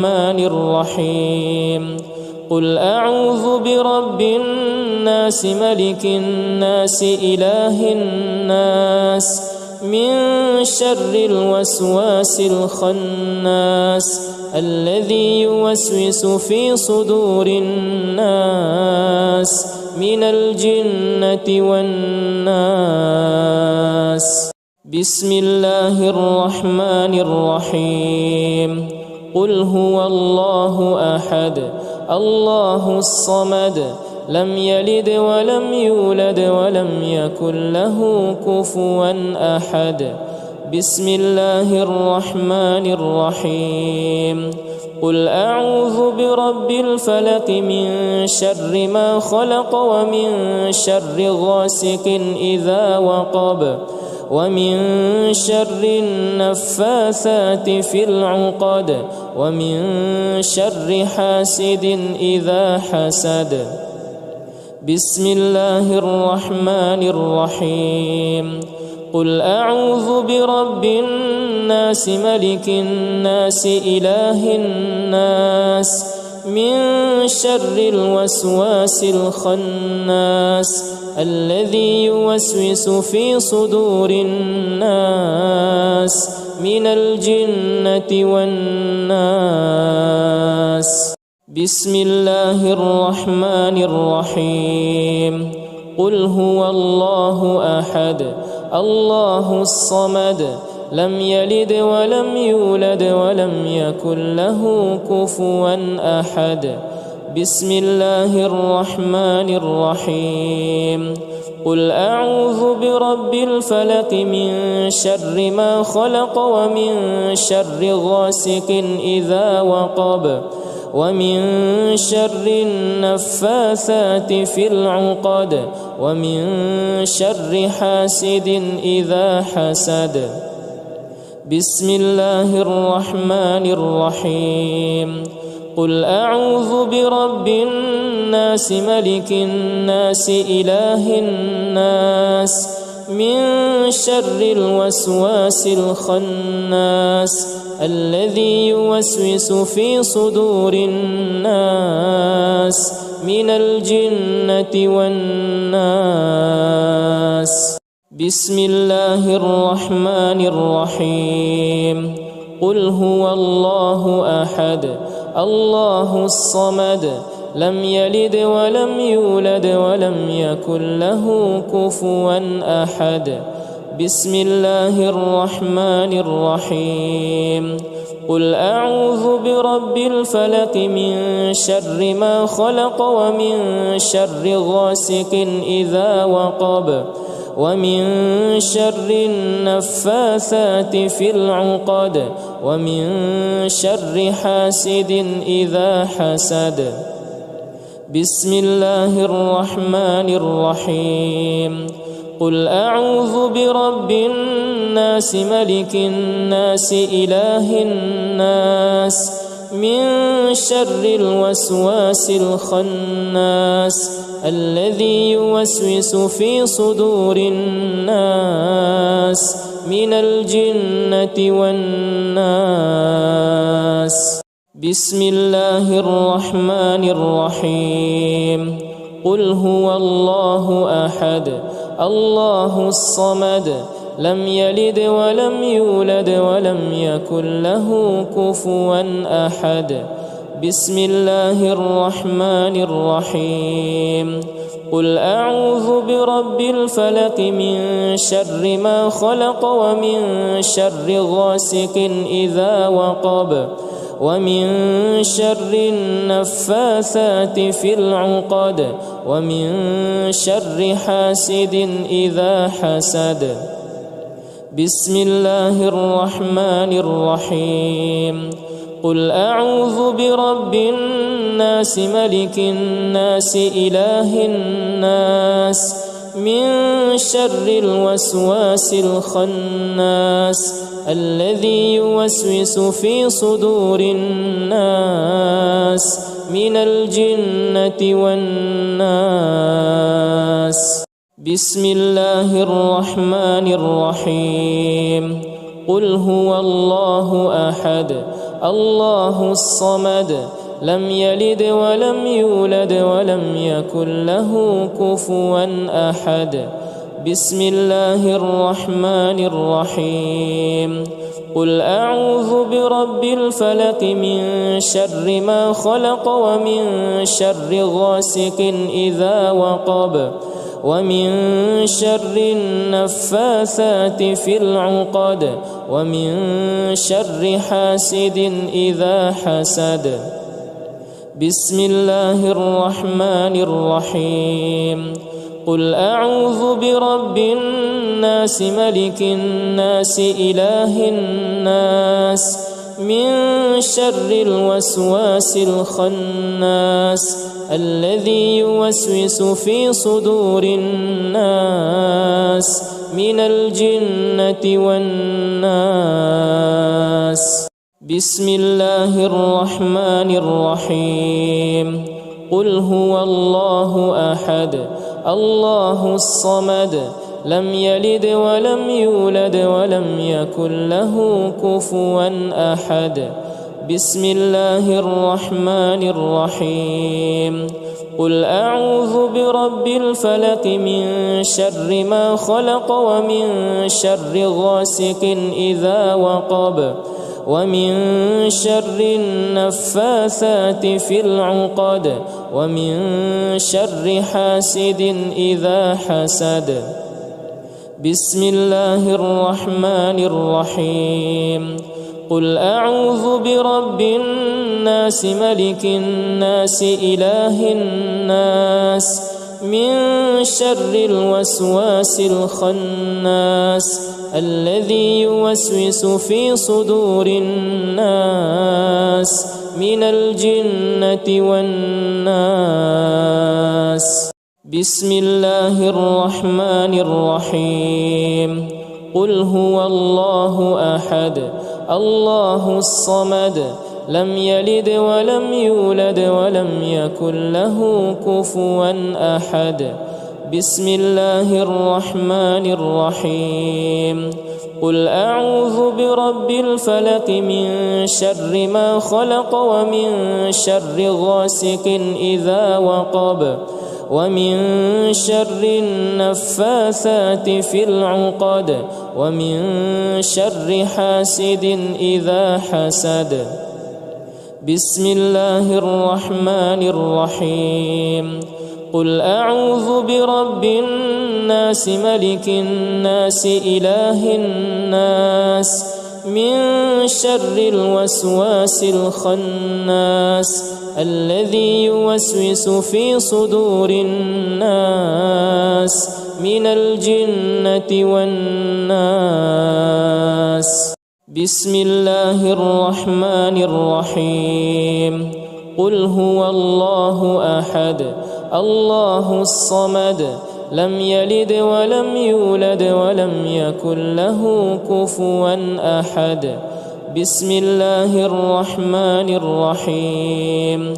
الرحمن الرحيم قل أعوذ برب الناس ملك الناس إله الناس من شر الوسواس الخناس الذي يوسوس في صدور الناس من الجنة والناس. بسم الله الرحمن الرحيم قل هو الله أحد الله الصمد لم يلد ولم يولد ولم يكن له كفوا أحد. بسم الله الرحمن الرحيم قل أعوذ برب الفلق من شر ما خلق ومن شر غاسق إذا وقب ومن شر النفاثات في العقد ومن شر حاسد إذا حسد. بسم الله الرحمن الرحيم قل أعوذ برب الناس ملك الناس إله الناس من شر الوسواس الخناس الذي يوسوس في صدور الناس من الجنة والناس. بسم الله الرحمن الرحيم قل هو الله أحد الله الصمد لم يلد ولم يولد ولم يكن له كفوا أحد. بسم الله الرحمن الرحيم قل أعوذ برب الفلق من شر ما خلق ومن شر غاسق إذا وقب ومن شر النفاثات في العقد ومن شر حاسد إذا حسد. بسم الله الرحمن الرحيم قل أعوذ برب الناس ملك الناس إله الناس من شر الوسواس الخناس الذي يوسوس في صدور الناس من الجنة والناس. بسم الله الرحمن الرحيم قل هو الله أحد الله الصمد لم يلد ولم يولد ولم يكن له كفوا أحد. بسم الله الرحمن الرحيم قل أعوذ برب الفلق من شر ما خلق ومن شر غاسق إذا وقب ومن شر النفاثات في العقد ومن شر حاسد إذا حسد. بسم الله الرحمن الرحيم قل أعوذ برب الناس ملك الناس إله الناس من شر الوسواس الخناس الذي يوسوس في صدور الناس من الجنة والناس. بسم الله الرحمن الرحيم قل هو الله أحد الله الصمد لم يلد ولم يولد ولم يكن له كفوا أحد. بسم الله الرحمن الرحيم قل أعوذ برب الفلق من شر ما خلق ومن شر غاسق إذا وقب ومن شر النفاثات في العقد ومن شر حاسد إذا حسد. بسم الله الرحمن الرحيم قل أعوذ برب الناس ملك الناس إله الناس من شر الوسواس الخناس الذي يوسوس في صدور الناس من الجنة والناس. بسم الله الرحمن الرحيم قل هو الله أحد الله الصمد لم يلد ولم يولد ولم يكن له كفوا أحد. بسم الله الرحمن الرحيم. قل أعوذ برب الفلق من شر ما خلق ومن شر غاسق إذا وقب ومن شر النفاثات في العقد ومن شر حاسد إذا حسد. بسم الله الرحمن الرحيم. قل أعوذ برب الناس ملك الناس إله الناس من شر الوسواس الخناس الذي يوسوس في صدور الناس من الجنة والناس. بسم الله الرحمن الرحيم. قل هو الله أحد الله الصمد لم يلد ولم يولد ولم يكن له كفوا أحد. بسم الله الرحمن الرحيم. قل أعوذ برب الفلق من شر ما خلق ومن شر غاسق إذا وقب ومن شر النفاثات في العقد ومن شر حاسد إذا حسد. بسم الله الرحمن الرحيم. قل أعوذ برب الناس ملك الناس إله الناس من شر الوسواس الخناس الذي يوسوس في صدور الناس من الجنة والناس. بسم الله الرحمن الرحيم. قل هو الله أحد الله الصمد لم يلد ولم يولد ولم يكن له كفوا أحد. بسم الله الرحمن الرحيم. قل أعوذ برب الفلق من شر ما خلق ومن شر غاسق إذا وقب ومن شر النفاثات في العقد ومن شر حاسد إذا حسد. بسم الله الرحمن الرحيم. قل أعوذ برب الناس ملك الناس إله الناس من شر الوسواس الخناس الذي يوسوس في صدور الناس من الجنة والناس. بسم الله الرحمن الرحيم. قل هو الله أحد الله الصمد لم يلد ولم يولد ولم يكن له كفوا أحد. بسم الله الرحمن الرحيم.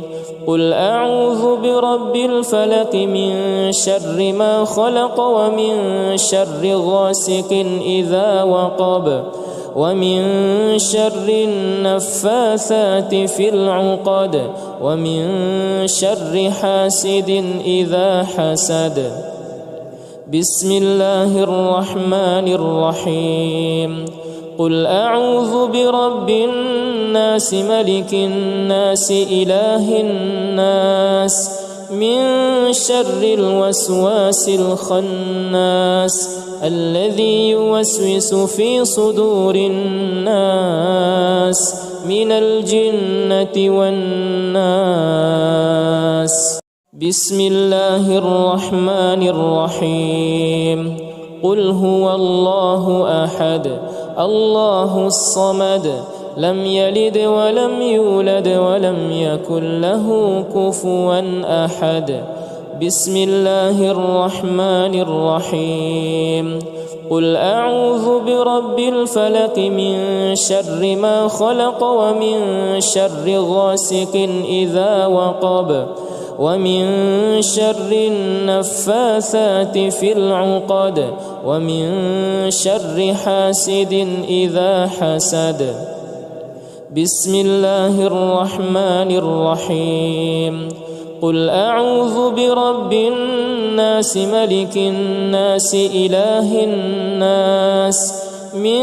قل أعوذ برب الفلق من شر ما خلق ومن شر غاسق إذا وقب ومن شر النفاثات في العقد ومن شر حاسد إذا حسد. بسم الله الرحمن الرحيم. قل أعوذ برب الناس ملك الناس إله الناس من شر الوسواس الخناس الذي يوسوس في صدور الناس من الجنة والناس. بسم الله الرحمن الرحيم. قل هو الله أحد الله الصمد لم يلد ولم يولد ولم يكن له كفوا أحد. بسم الله الرحمن الرحيم. قل أعوذ برب الفلق من شر ما خلق ومن شر غاسق إذا وقب ومن شر النفاثات في العقد ومن شر حاسد إذا حسد. بسم الله الرحمن الرحيم قل أعوذ برب الناس ملك الناس إله الناس من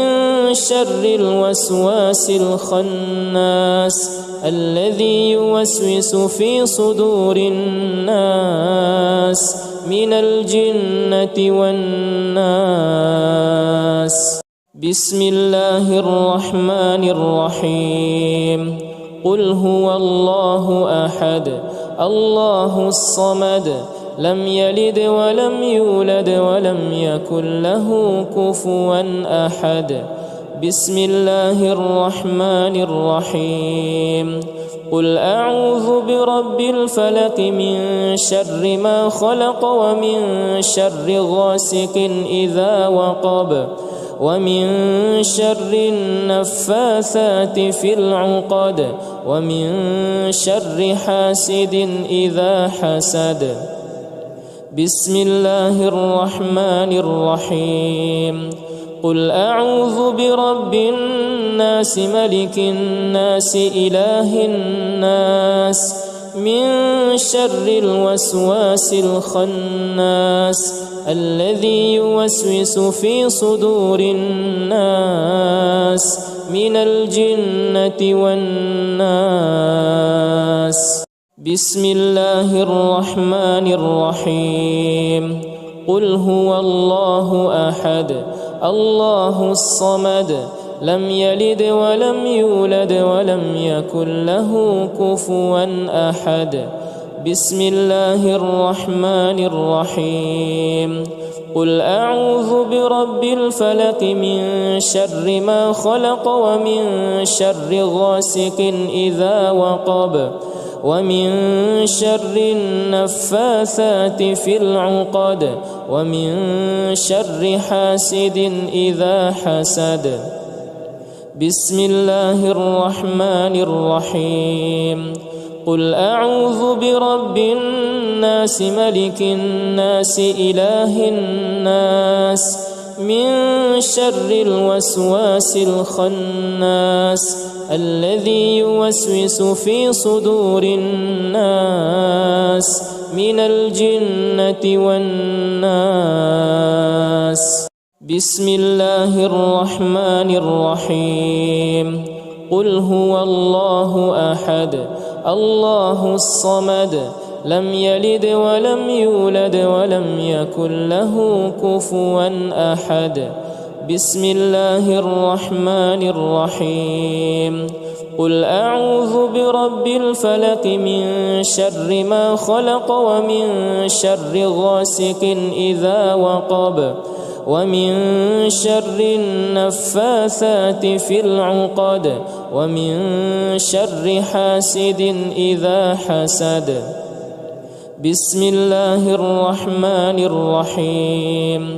شر الوسواس الخناس الذي يوسوس في صدور الناس من الجنة والناس بسم الله الرحمن الرحيم قل هو الله أحد الله الصمد لم يلد ولم يولد ولم يكن له كفوا أحد بسم الله الرحمن الرحيم قل أعوذ برب الفلق من شر ما خلق ومن شر غاسق إذا وقب ومن شر النفاثات في العقد ومن شر حاسد إذا حسد بسم الله الرحمن الرحيم قل أعوذ برب الناس ملك الناس إله الناس من شر الوسواس الخناس الذي يوسوس في صدور الناس من الجنة والناس بسم الله الرحمن الرحيم قل هو الله أحد الله الصمد لم يلد ولم يولد ولم يكن له كفوا أحد بسم الله الرحمن الرحيم قل أعوذ برب الفلق من شر ما خلق ومن شر غاسق إذا وقب ومن شر النفاثات في العقد ومن شر حاسد إذا حسد بسم الله الرحمن الرحيم قل أعوذ برب الناس ملك الناس إله الناس من شر الوسواس الخناس الذي يوسوس في صدور الناس من الجنة والناس بسم الله الرحمن الرحيم قل هو الله أحد الله الصمد لم يلد ولم يولد ولم يكن له كفوا أحد بسم الله الرحمن الرحيم قل أعوذ برب الفلق من شر ما خلق ومن شر غاسق إذا وقب ومن شر النفاثات في العقد ومن شر حاسد إذا حسد بسم الله الرحمن الرحيم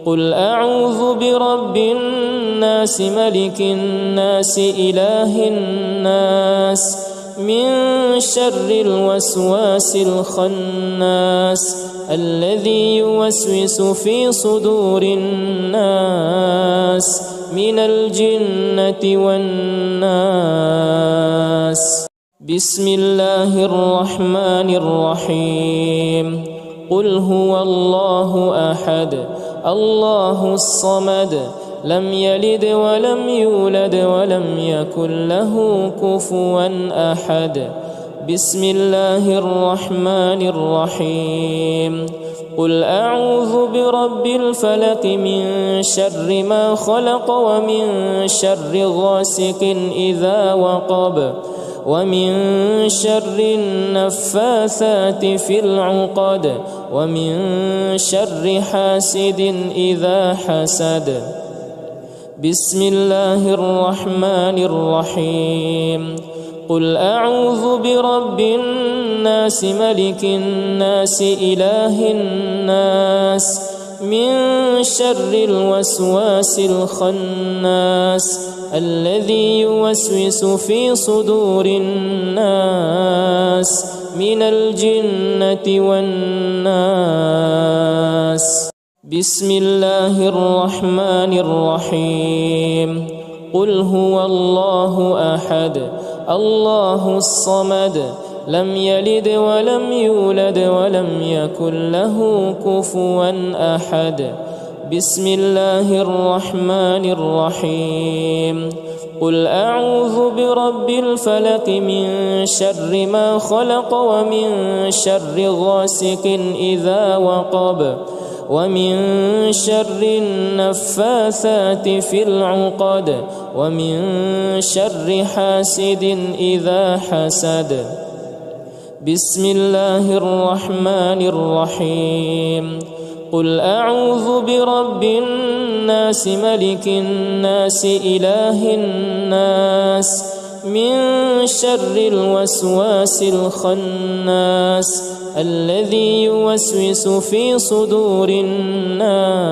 قل أعوذ برب الناس ملك الناس إله الناس من شر الوسواس الخناس الذي يوسوس في صدور الناس من الجنة والناس بسم الله الرحمن الرحيم قل هو الله أحد الله الصمد لم يلد ولم يولد ولم يكن له كفوا أحد بسم الله الرحمن الرحيم قل أعوذ برب الفلق من شر ما خلق ومن شر غاسق إذا وقب ومن شر النفاثات في العقد ومن شر حاسد إذا حسد بسم الله الرحمن الرحيم قل أعوذ برب الناس ملك الناس إله الناس من شر الوسواس الخناس الذي يوسوس في صدور الناس من الجنة والناس بسم الله الرحمن الرحيم قل هو الله أحد الله الصمد لم يلد ولم يولد ولم يكن له كفوا أحد بسم الله الرحمن الرحيم قل أعوذ برب الفلق من شر ما خلق ومن شر غاسق إذا وقب ومن شر النفاثات في العقد ومن شر حاسد إذا حسد بسم الله الرحمن الرحيم قل أعوذ برب الناس ملك الناس إله الناس من شر الوسواس الخناس الذي يوسوس في صدور الناس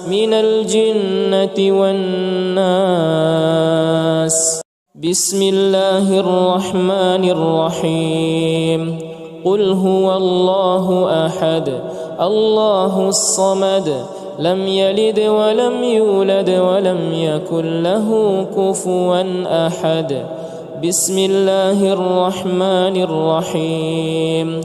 من الجنة والناس بسم الله الرحمن الرحيم قل هو الله أحد الله الصمد لم يلد ولم يولد ولم يكن له كفوا أحد بسم الله الرحمن الرحيم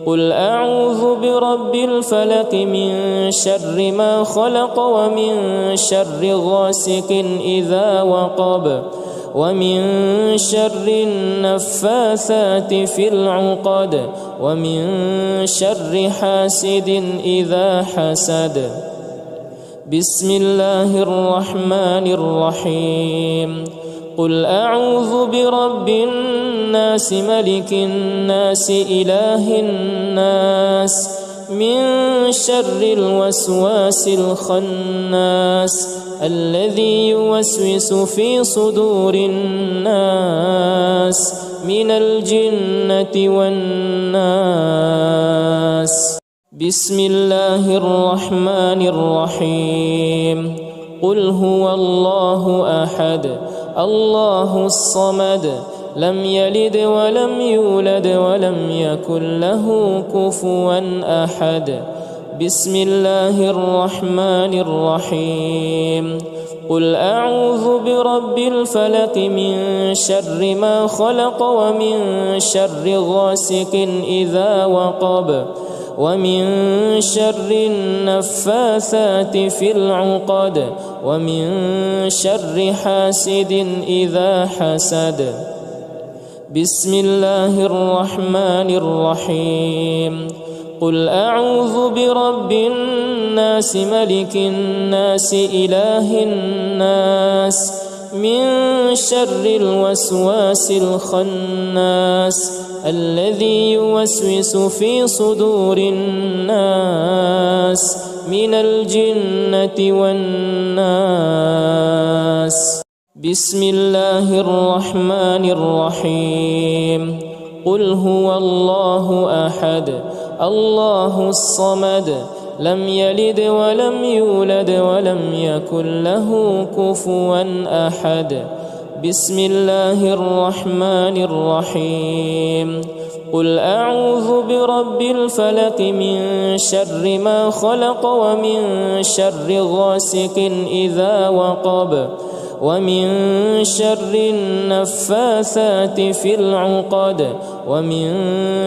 قل أعوذ برب الفلق من شر ما خلق ومن شر غاسق إذا وقب ومن شر النفاثات في العقد ومن شر حاسد إذا حسد بسم الله الرحمن الرحيم قل أعوذ برب الناس ملك الناس إله الناس من شر الوسواس الخناس الذي يوسوس في صدور الناس من الجنة والناس بسم الله الرحمن الرحيم قل هو الله أحد الله الصمد لم يلد ولم يولد ولم يكن له كفوا أحد بسم الله الرحمن الرحيم قل أعوذ برب الفلق من شر ما خلق ومن شر غاسق إذا وقب ومن شر النفاثات في العقد ومن شر حاسد إذا حسد بسم الله الرحمن الرحيم قل أعوذ برب الناس ملك الناس إله الناس من شر الوسواس الخناس الذي يوسوس في صدور الناس من الجنة والناس بسم الله الرحمن الرحيم قل هو الله أحد الله الصمد لم يلد ولم يولد ولم يكن له كفوا أحد بسم الله الرحمن الرحيم قل أعوذ برب الفلق من شر ما خلق ومن شر غاسق إذا وقب ومن شر النفاثات في العقد ومن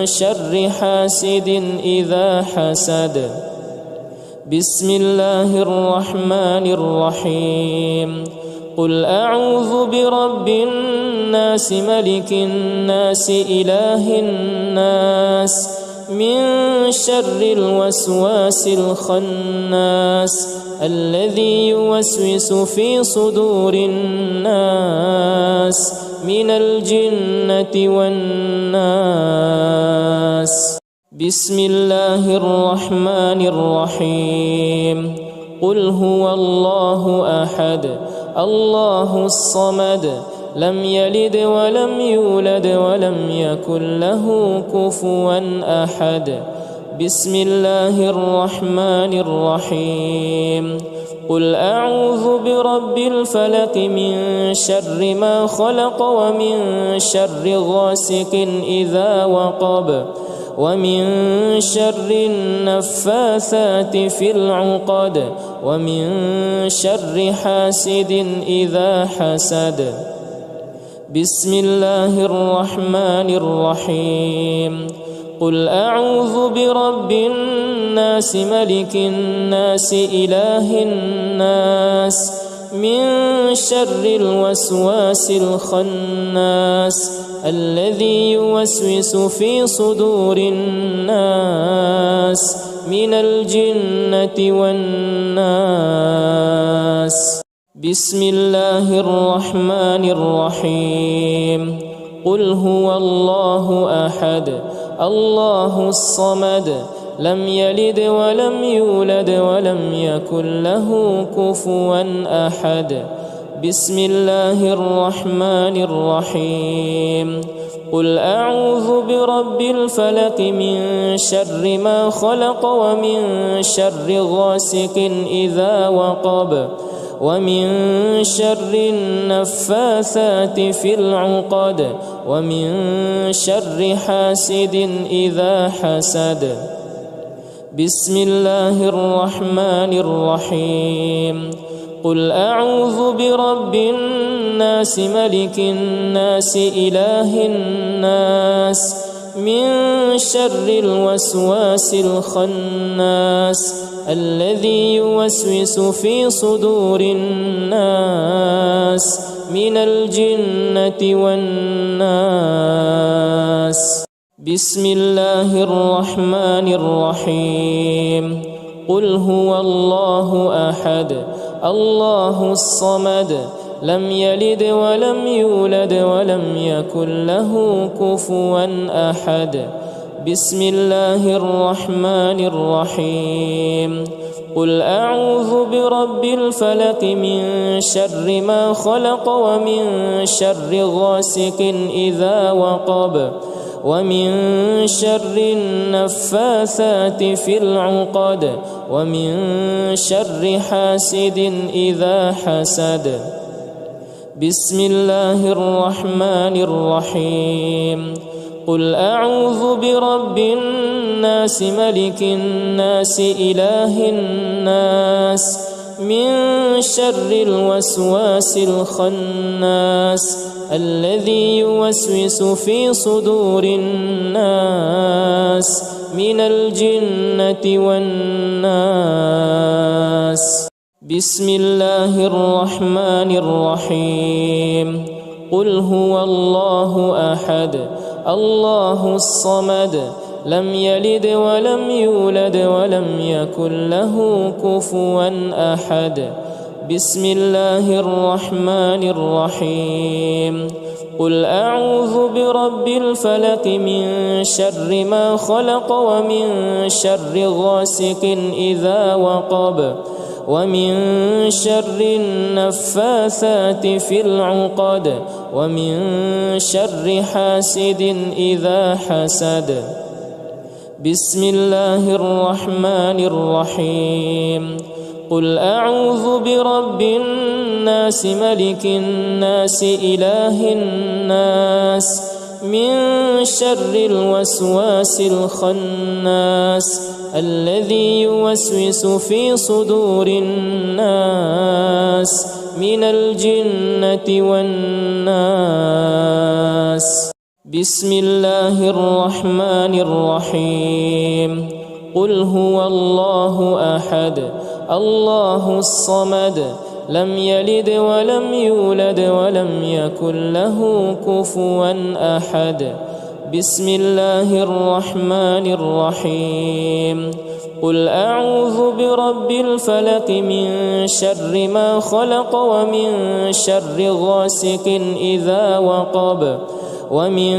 شر حاسد إذا حسد بسم الله الرحمن الرحيم قل أعوذ برب الناس ملك الناس إله الناس من شر الوسواس الخناس الذي يوسوس في صدور الناس من الجنة والناس بسم الله الرحمن الرحيم قل هو الله أحد الله الصمد لم يلد ولم يولد ولم يكن له كفوا أحد بسم الله الرحمن الرحيم قل أعوذ برب الفلق من شر ما خلق ومن شر غاسق إذا وقب ومن شر النفاثات في العقد ومن شر حاسد إذا حسد. بسم الله الرحمن الرحيم. قل أعوذ برب الناس ملك الناس إله الناس من شر الوسواس الخناس الذي يوسوس في صدور الناس من الجنة والناس. بسم الله الرحمن الرحيم. قل هو الله أحد الله الصمد لم يلد ولم يولد ولم يكن له كفوا أحد. بسم الله الرحمن الرحيم. قل أعوذ برب الفلق من شر ما خلق ومن شر غاسق إذا وقب ومن شر النفاثات في العقد ومن شر حاسد إذا حسد. بسم الله الرحمن الرحيم. قل أعوذ برب الناس ملك الناس إله الناس من شر الوسواس الخناس الذي يوسوس في صدور الناس من الجنة والناس. بسم الله الرحمن الرحيم. قل هو الله أحد الله الصمد لم يلد ولم يولد ولم يكن له كفوا أحد. بسم الله الرحمن الرحيم. قل أعوذ برب الفلق من شر ما خلق ومن شر غاسق إذا وقب ومن شر النفاثات في العقد ومن شر حاسد إذا حسد. بسم الله الرحمن الرحيم. قل أعوذ برب الناس ملك الناس إله الناس من شر الوسواس الخناس الذي يوسوس في صدور الناس من الجنة والناس. بسم الله الرحمن الرحيم. قل هو الله أحد الله الصمد لم يلد ولم يولد ولم يكن له كفوا أحد. بسم الله الرحمن الرحيم. قل أعوذ برب الفلق من شر ما خلق ومن شر غاسق إذا وقب ومن شر النفاثات في العقد ومن شر حاسد إذا حسد. بسم الله الرحمن الرحيم. قل أعوذ برب الناس ملك الناس إله الناس من شر الوسواس الخناس الذي يوسوس في صدور الناس من الجنة والناس. بسم الله الرحمن الرحيم. قل هو الله أحد الله الصمد لم يلد ولم يولد ولم يكن له كفوا أحد. بسم الله الرحمن الرحيم. قل أعوذ برب الفلق من شر ما خلق ومن شر غاسق إذا وقب ومن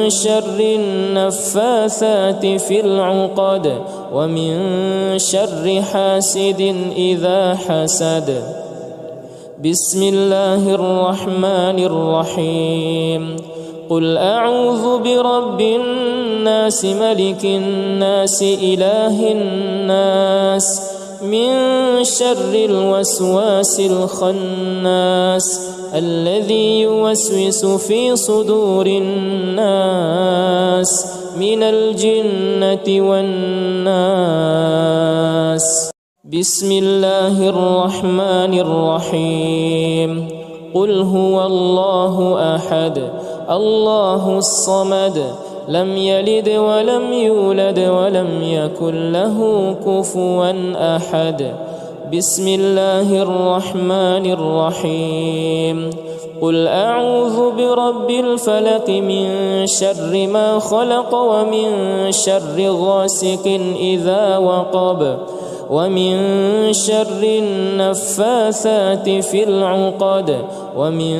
شر النفاثات في العقد ومن شر حاسد إذا حسد. بسم الله الرحمن الرحيم. قل أعوذ برب الناس ملك الناس إله الناس من شر الوسواس الخناس الذي يوسوس في صدور الناس من الجنة والناس. بسم الله الرحمن الرحيم. قل هو الله أحد الله الصمد لم يلد ولم يولد ولم يكن له كفوا أحد. بسم الله الرحمن الرحيم. قل أعوذ برب الفلق من شر ما خلق ومن شر غاسق إذا وقب ومن شر النفاثات في العقد ومن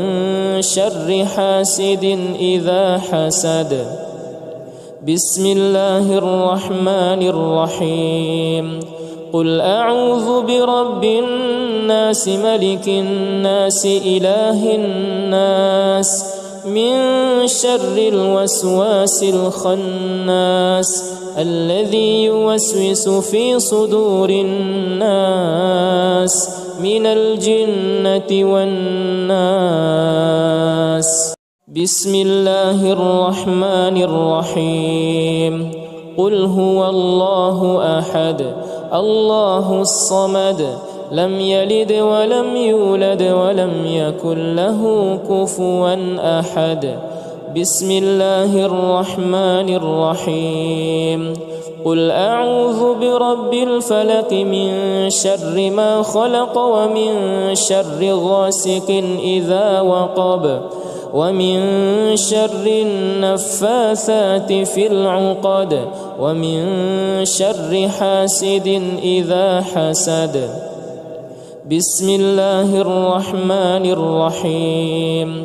شر حاسد إذا حسد. بسم الله الرحمن الرحيم. قل أعوذ برب الناس ملك الناس إله الناس من شر الوسواس الخناس الذي يوسوس في صدور الناس من الجنة والناس. بسم الله الرحمن الرحيم. قل هو الله أحد الله الصمد لم يلد ولم يولد ولم يكن له كفوا أحد. بسم الله الرحمن الرحيم. قل أعوذ برب الفلق من شر ما خلق ومن شر غاسق إذا وقب ومن شر النفاثات في العقد ومن شر حاسد إذا حسد. بسم الله الرحمن الرحيم.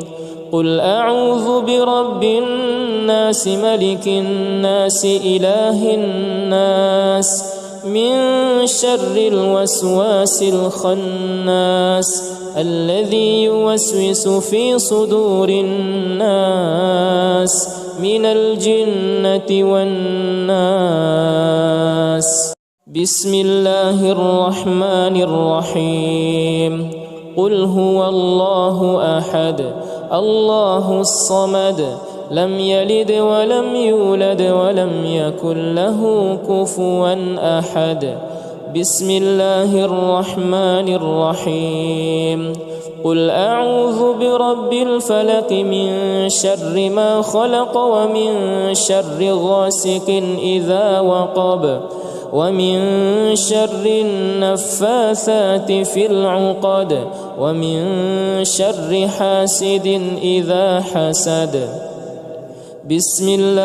قل أعوذ برب الناس ملك الناس إله الناس من شر الوسواس الخناس الذي يوسوس في صدور الناس من الجنة والناس. بسم الله الرحمن الرحيم. قل هو الله أحد الله الصمد لم يلد ولم يولد ولم يكن له كفوا أحد. بسم الله الرحمن الرحيم. قل أعوذ برب الفلق من شر ما خلق ومن شر غاسق إذا وقب ومن شر النفاثات في العقد ومن شر حاسد إذا حسد. بسم الله